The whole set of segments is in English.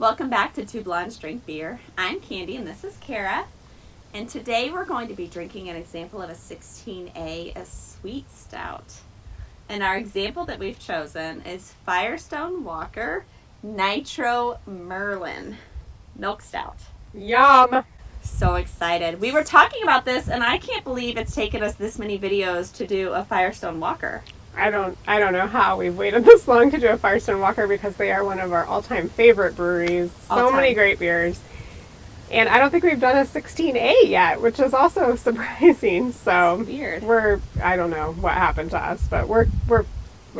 Welcome back to Two Blondes Drink Beer. I'm Candy and this is Kara. And today we're going to be drinking an example of a 16A, a sweet stout. And our example that we've chosen is Firestone Walker Nitro Merlin Milk Stout. Yum! So excited. We were talking about this and I can't believe it's taken us this many videos to do a Firestone Walker. I don't know how we've waited this long to do a Firestone Walker because they are one of our all-time favorite breweries. So many great beers. And I don't think we've done a 16A yet, which is also surprising. So it's weird. I don't know what happened to us, but we're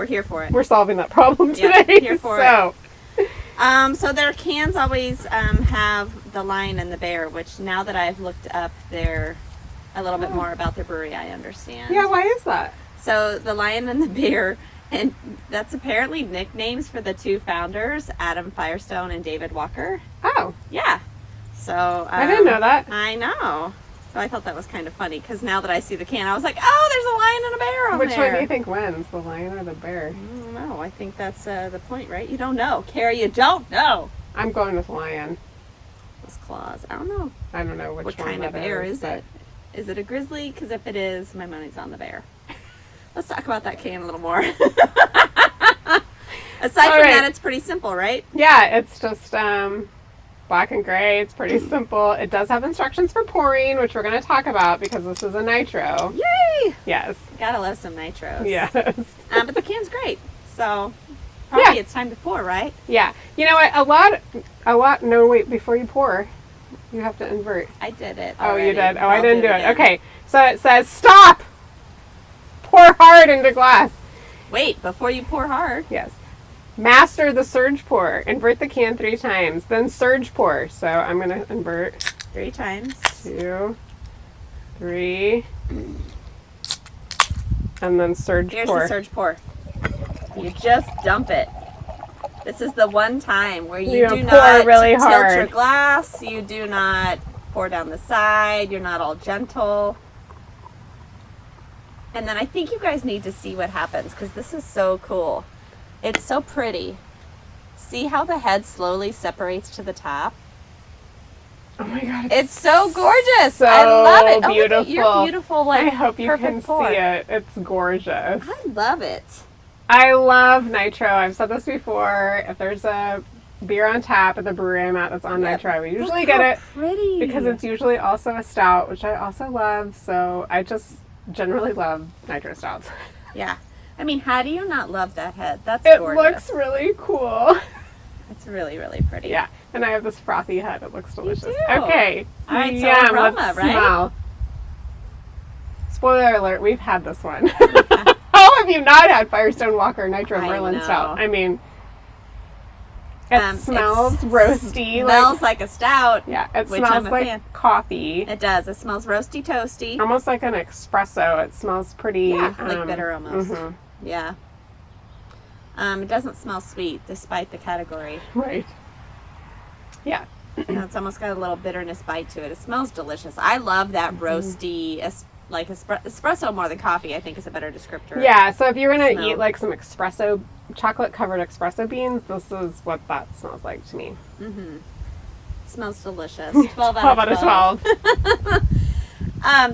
here for it. We're solving that problem today. Yep, here for it. So their cans always have the lion and the bear, which now that I've looked up a little bit more about their brewery, I understand. Yeah, why is that? So the lion and the bear, and that's apparently nicknames for the two founders, Adam Firestone and David Walker. Oh. Yeah. So I didn't know that. I know. So I thought that was kind of funny because now that I see the can, I was like, oh, there's a lion and a bear on there. Which one do you think wins, the lion or the bear? I don't know. I think that's the point, right? You don't know. Kara, you don't know. I'm going with lion. Those claws. I don't know. I don't know what kind of bear is it? Is it a grizzly? Because if it is, my money's on the bear. Let's talk about that can a little more. Aside from that, it's pretty simple, right? Yeah, it's just black and gray. It's pretty simple. It does have instructions for pouring, which we're going to talk about because this is a nitro. Yay! Yes. Gotta love some nitros. Yes. But the can's great. So probably it's time to pour, right? Yeah. You know what? No, wait. Before you pour, you have to invert. I did it already. Oh, you did? Oh, I didn't do it. Okay. So it says stop. Pour hard into glass. Wait, before you pour hard. Yes. Master the surge pour. Invert the can 3 times. Then surge pour. So I'm going to invert 3 times. 2, 3. And then surge Here's pour. Here's the surge pour. You just dump it. This is the one time where you do not really tilt hard. your glass. You do not pour down the side. You're not all gentle. And then I think you guys need to see what happens because this is so cool. It's so pretty. See how the head slowly separates to the top? Oh my god. It's so gorgeous. So I love it. Beautiful. Oh, your beautiful, like, I hope you can pour. see it. It's gorgeous. I love it. I love nitro. I've said this before. If there's a beer on tap at the brewery I'm at that's on nitro, we usually get it. Pretty. Because it's usually also a stout, which I also love. So I just generally love nitro stouts. Yeah. I mean, how do you not love that head? That's gorgeous. It gorgeous. Looks really cool. It's really, really pretty. Yeah. And I have this frothy head. It looks delicious. You do. Okay. All right, so yeah, Aroma, let's right? smell. Spoiler alert, we've had this one. How have you not had Firestone Walker Nitro Merlin Stout? I mean, it smells roasty. Smells like a stout. Yeah, it smells like coffee. It does. It smells roasty toasty. Almost like an espresso. It smells pretty... like bitter almost. Mm-hmm. Yeah. It doesn't smell sweet despite the category. Right. Yeah. It's almost got a little bitterness bite to it. It smells delicious. I love that roasty, like espresso more than coffee, I think is a better descriptor. Yeah, so if you're going to eat like some chocolate covered espresso beans, this is what that smells like to me. Mm-hmm. It smells delicious. 12 out of 12.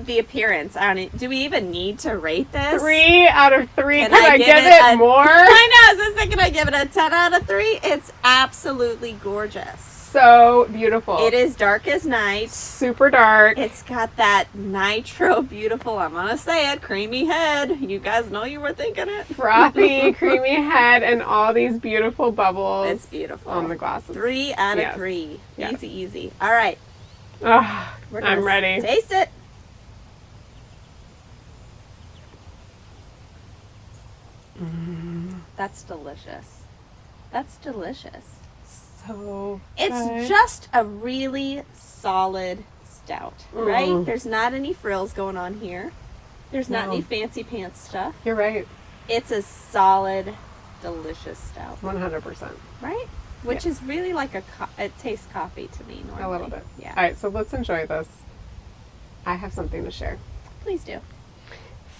The appearance. Do we even need to rate this? 3 out of 3. Can I give it more? I know. I was thinking I give it a 10 out of 3. It's absolutely gorgeous. So beautiful. It is dark as night. Super dark. It's got that nitro beautiful, I'm going to say it, creamy head. You guys know you were thinking it. Frothy, creamy head, and all these beautiful bubbles. It's beautiful. On the glasses. 3 out of 3. Yes. Easy, easy. All right. I'm ready. Taste it. That's delicious. That's delicious. So it's just a really solid stout, right? There's not any frills going on here. There's not any fancy pants stuff. You're right. It's a solid, delicious stout. 100%. Right? Which is really like it tastes coffee to me normally. A little bit. Yeah. All right, so let's enjoy this. I have something to share. Please do.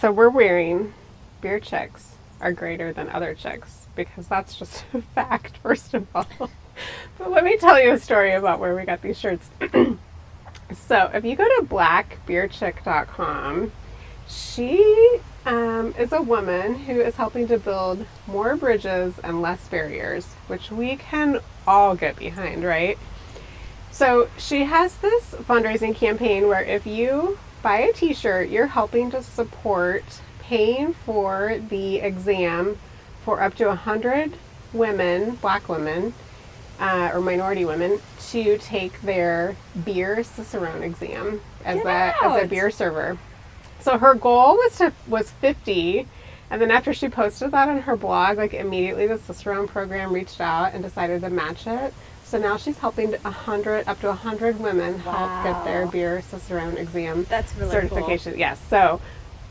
So we're wearing beer checks are greater than other chicks because that's just a fact, first of all. But let me tell you a story about where we got these shirts. So if you go to blackbeerchick.com, she is a woman who is helping to build more bridges and less barriers, which we can all get behind, right? So she has this fundraising campaign where if you buy a t-shirt, you're helping to support paying for the exam for up to 100 women, black women, or minority women, to take their beer cicerone exam as a beer server. So her goal was 50, and then after she posted that on her blog, like immediately the cicerone program reached out and decided to match it. So now she's helping up to 100 women help get their beer cicerone exam certification. Cool. Yes. So,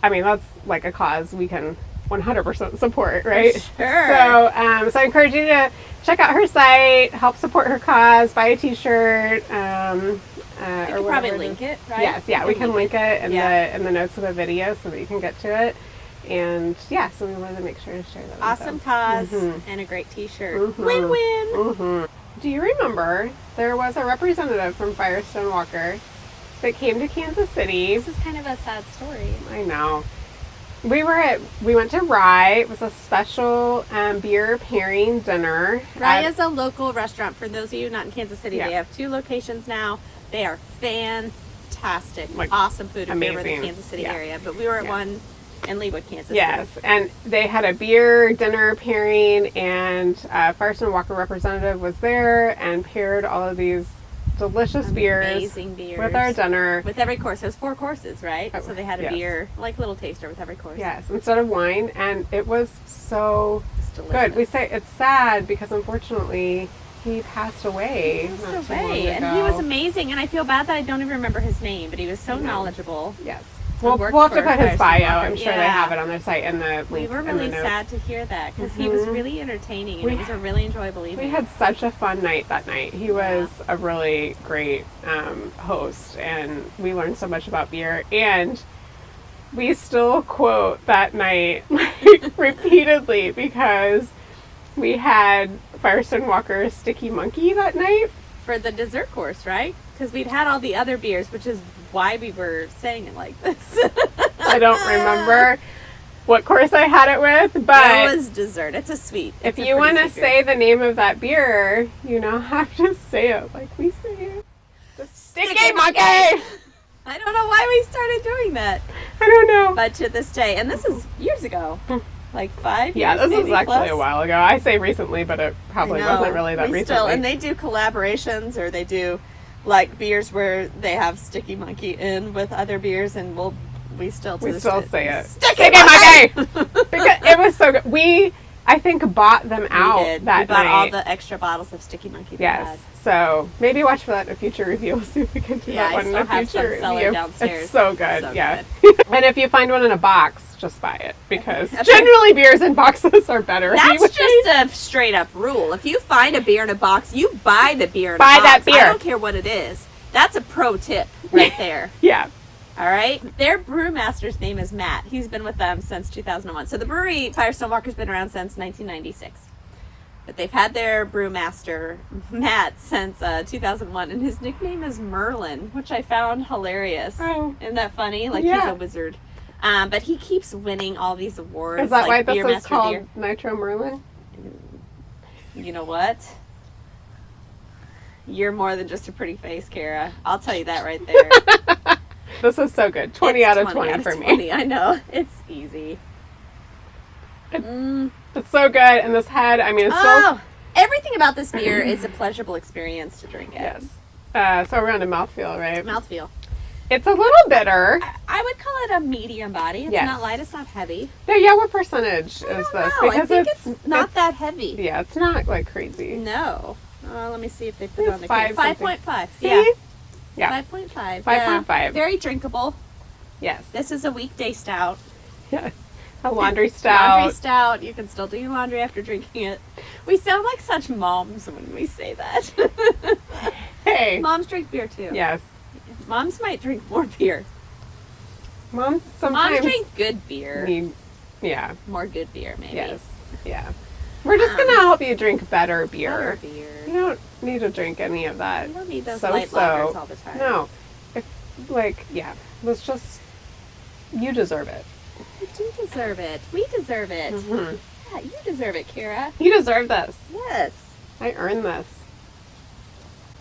I mean, that's like a cause we can 100% support, right? For sure. So I encourage you to check out her site, help support her cause, buy a t-shirt, or probably link it, right? Yes, yeah, we can link it in the notes of the video so that you can get to it. And yeah, so we wanted to make sure to share that. Awesome cause and a great t-shirt. Win-win. Do you remember there was a representative from Firestone Walker that came to Kansas City? This is kind of a sad story. I know. We went to Rye. It was a special beer pairing dinner. Rye is a local restaurant. For those of you not in Kansas City, they have 2 locations now. They are fantastic. Like, awesome food if you're in the Kansas City area. But we were at one in Leawood, Kansas. Yes, and they had a beer dinner pairing, and Firestone Walker representative was there and paired all of these delicious beers with our dinner. With every course. It was 4 courses, right? So they had a beer, like little taster with every course. Yes, instead of wine, and it was so good. We say it's sad because unfortunately he passed away. And he was amazing, and I feel bad that I don't even remember his name, but he was so knowledgeable. Yes. We'll have to put his bio. I'm sure they have it on their site in the link. We were really sad to hear that because he was really entertaining and it was a really enjoyable evening. We had such a fun night that night. He was a really great host, and we learned so much about beer. And we still quote that night repeatedly because we had Firestone Walker Sticky Monkey that night. For the dessert course, right? Because we'd had all the other beers, which is why we were saying it like this. I don't remember what course I had it with, but it was dessert. It's a sweet. If you want to say the name of that beer, you have to say it like we say it. The Sticky Monkey! I don't know why we started doing that. I don't know. But to this day, and this is years ago. Like 5 years. Yeah, this was actually plus. A while ago. I say recently, but it probably wasn't really that recently. And they do collaborations, or they do like beers where they have Sticky Monkey in with other beers, and we still say it. Sticky Monkey! Because it was so good. I think bought them out that night. We bought all the extra bottles of Sticky Monkey. Yes. So maybe watch for that in a future review. We'll see if we can do that one in a future review. Downstairs. It's so good. And if you find one in a box, just buy it, because generally beers in boxes are better. That's just a straight up rule. If you find a beer in a box, you buy the beer in a box. Buy that beer. I don't care what it is. That's a pro tip right there. Yeah. All right. Their brewmaster's name is Matt. He's been with them since 2001. So the brewery, Firestone Walker's been around since 1996. But they've had their brewmaster, Matt, since 2001. And his nickname is Merlin, which I found hilarious. Oh. Isn't that funny? Like, he's a wizard. But he keeps winning all these awards. Is that like why this is called Nitro Merlin? You know what? You're more than just a pretty face, Kara. I'll tell you that right there. This is so good. 20 out of 20 for 20. me. I know. It's easy. It's so good. And this head, I mean, it's so... Everything about this beer is a pleasurable experience to drink it. Yes. So we're on to Mouthfeel, right? Mouthfeel. It's a little bitter. I would call it a medium body. It's not light. It's not heavy. Yeah, what percentage is this? Because I think it's not that heavy. Yeah, it's not like crazy. No. Let me see if they put it on the 5.5. See? Yeah. 5.5. 5.5. Very drinkable. Yes. This is a weekday stout. Yes. A laundry stout. Laundry stout. You can still do your laundry after drinking it. We sound like such moms when we say that. Hey. Moms drink beer too. Yes. Moms might drink more beer. Moms sometimes drink good beer. Yeah. More good beer, maybe. Yes. Yeah. We're just going to help you drink better beer. Better beer. You don't need to drink any of that. You don't need those light lagers all the time. No. Let's just, you deserve it. You do deserve it. We deserve it. Mm-hmm. Yeah, you deserve it, Kara. You deserve this. Yes. I earned this.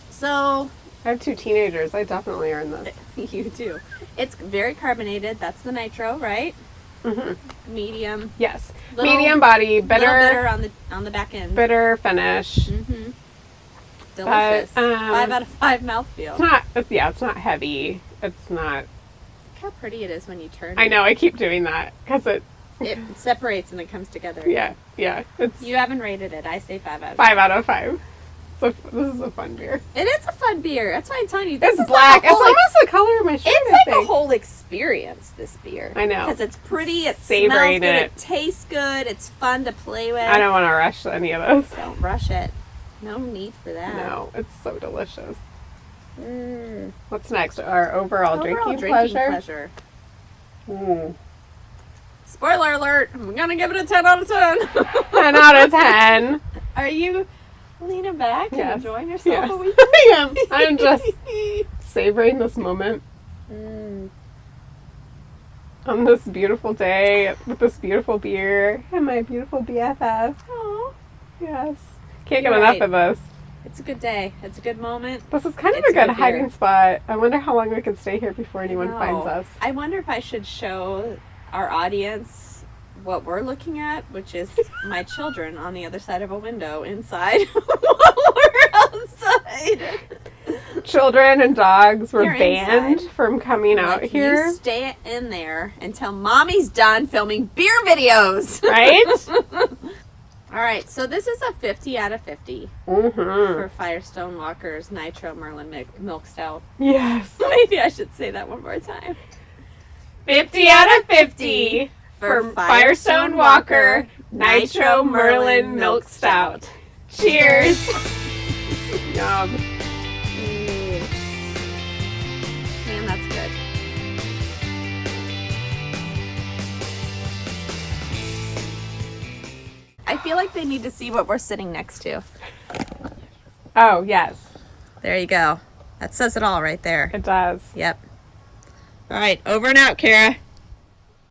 So. I have 2 teenagers. I definitely earned this. You do. It's very carbonated. That's the nitro, right? Mm-hmm. Medium. Yes. Medium body, bitter on the back end. Bitter finish. Mm-hmm. Delicious. 5 out of 5 mouthfeel. It's not heavy. It's not. Look how pretty it is when you turn it. I know. I keep doing that because it separates and it comes together. Yeah. You haven't rated it. I say 5 out of 5. 5 out of 5. So this is a fun beer. It is a fun beer. That's why I'm telling you. It's black. It's almost the color of my shirt. It's like a whole experience, this beer. I know. Because it's pretty, it savory smells good, it tastes good, it's fun to play with. I don't want to rush any of those. Don't rush it. No need for that. No, it's so delicious. Mm. What's next? Our overall drinking pleasure. Spoiler alert, I'm going to give it a 10 out of 10. 10 out of 10. Are you leaning back and enjoying yourself? Yes. A week? I am. I'm just savoring this moment. On this beautiful day with this beautiful beer and my beautiful BFF. Oh, yes. Can't get enough of this. It's a good day. It's a good moment. This is kind of a good hiding spot. I wonder how long we can stay here before anyone finds us. I wonder if I should show our audience what we're looking at, which is my children on the other side of a window inside while we're outside. Children and dogs were They're banned inside. from coming out here. You stay in there until mommy's done filming beer videos. Right? All right, so this is a 50 out of 50 Mm-hmm. for Firestone Walker's Nitro Merlin Milk Stout. Yes. Maybe I should say that one more time. 50 out of 50 for Firestone Walker Nitro Merlin Milk Stout. Cheers. Yum. Man, that's good. I feel like they need to see what we're sitting next to. Oh, yes. There you go. That says it all right there. It does. Yep. All right, over and out, Kara.